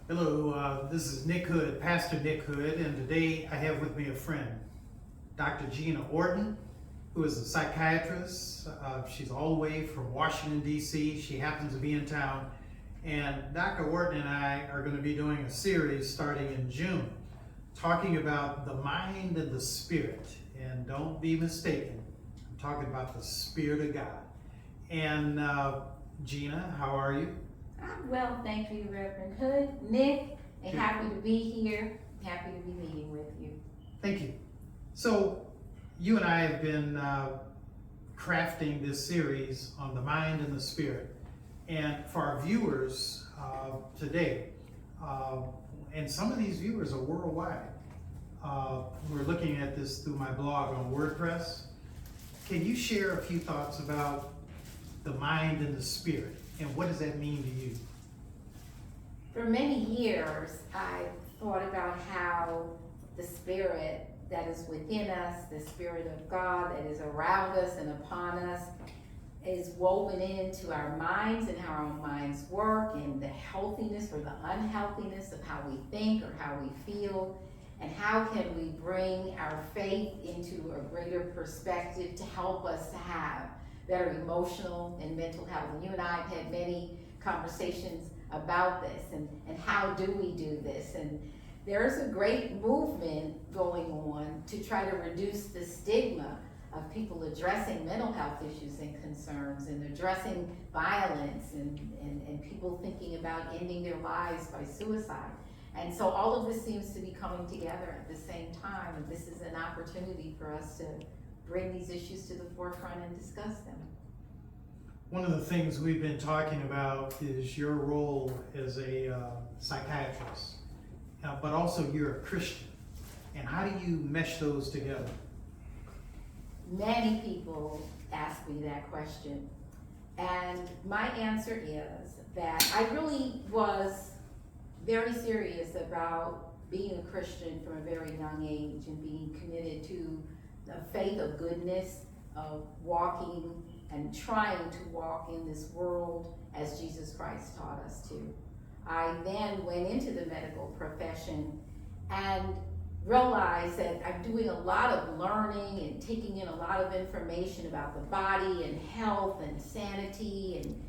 Hello, this is Nick Hood, Pastor Nick Hood, and today I have with me a friend, Dr. Gina Orton, who is a psychiatrist. She's all the way from Washington, D.C. She happens to be in town, and Dr. Orton and I are going to be doing a series starting in June, talking about the mind and the spirit. And don't be mistaken, I'm talking about the Spirit of God. And Gina, how are you? I'm well, thank you, Reverend Hood. Nick, and happy to be here. Happy to be meeting with you. Thank you. So, you and I have been crafting this series on the mind and the spirit. And for our viewers today, and some of these viewers are worldwide, we're looking at this through my blog on WordPress. Can you share a few thoughts about the mind and the spirit? And what does that mean to you? For many years, I thought about how the spirit that is within us, the Spirit of God that is around us and upon us, is woven into our minds and how our minds work, and the healthiness or the unhealthiness of how we think or how we feel, and how can we bring our faith into a greater perspective to help us to have better emotional and mental health. And you and I have had many conversations about this and how do we do this. And there's a great movement going on to try to reduce the stigma of people addressing mental health issues and concerns, and addressing violence, and people thinking about ending their lives by suicide. And so all of this seems to be coming together at the same time, and this is an opportunity for us to bring these issues to the forefront and discuss them. One of the things we've been talking about is your role as a psychiatrist, but also you're a Christian. And how do you mesh those together? Many people ask me that question, and my answer is that I really was very serious about being a Christian from a very young age and being committed to the faith of goodness, of walking and trying to walk in this world as Jesus Christ taught us to. I then went into the medical profession and realized that I'm doing a lot of learning and taking in a lot of information about the body and health and sanity and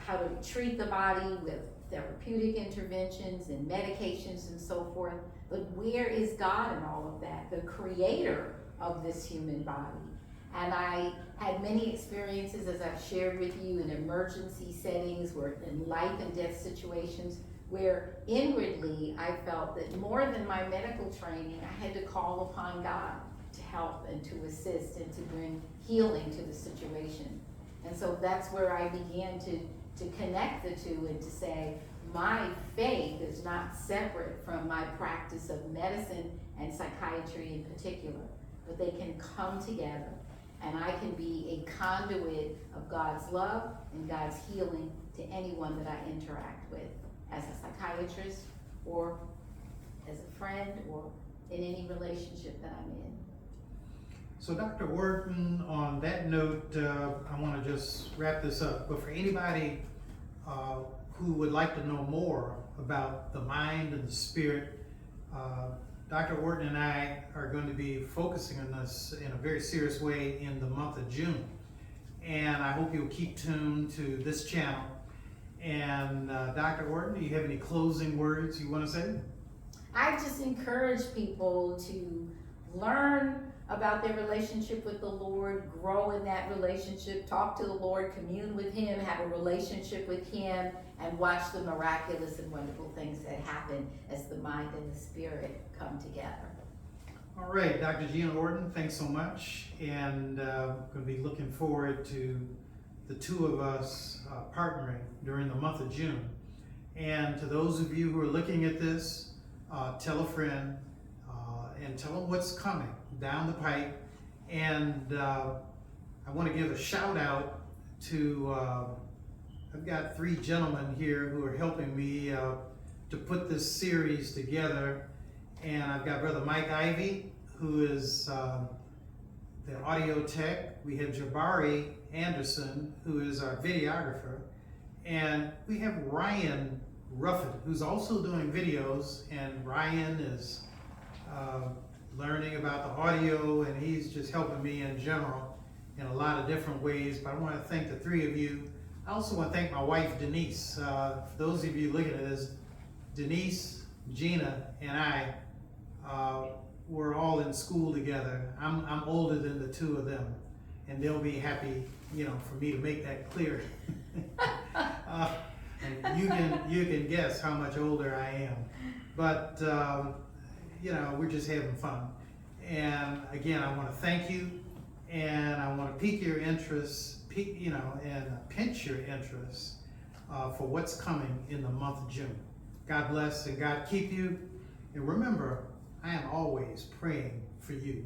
how to treat the body with therapeutic interventions and medications and so forth. But where is God in all of that? The creator of this human body. And I had many experiences, as I've shared with you, in emergency settings, where in life and death situations, where inwardly I felt that more than my medical training, I had to call upon God to help and to assist and to bring healing to the situation. And so that's where I began to connect the two and to say, my faith is not separate from my practice of medicine and psychiatry in particular, but they can come together, and I can be a conduit of God's love and God's healing to anyone that I interact with as a psychiatrist or as a friend or in any relationship that I'm in. So Dr. Orton, on that note, I want to just wrap this up. But for anybody who would like to know more about the mind and the spirit, Dr. Orton and I are going to be focusing on this in a very serious way in the month of June. And I hope you'll keep tuned to this channel. And Dr. Orton, do you have any closing words you want to say? I just encourage people to learn about their relationship with the Lord, grow in that relationship, talk to the Lord, commune with Him, have a relationship with Him, and watch the miraculous and wonderful things that happen as the mind and the spirit come together. All right, Dr. Gina Orton, thanks so much. And I'm going to be looking forward to the two of us partnering during the month of June. And to those of you who are looking at this, tell a friend and tell them what's coming down the pipe. And I want to give a shout out to, I've got three gentlemen here who are helping me to put this series together. And I've got Brother Mike Ivy, who is the audio tech. We have Jabari Anderson, who is our videographer. And we have Ryan Ruffin, who's also doing videos, and Ryan is learning about the audio, and he's just helping me in general in a lot of different ways. But I want to thank the three of you. I also want to thank my wife, Denise. For those of you looking at this, Denise, Gina, and I were all in school together. I'm older than the two of them, and they'll be happy, for me to make that clear. And you can guess how much older I am, but we're just having fun. And again, I want to thank you, and I want to pique your interest, and pinch your interest for what's coming in the month of June. God bless and God keep you. And remember, I am always praying for you.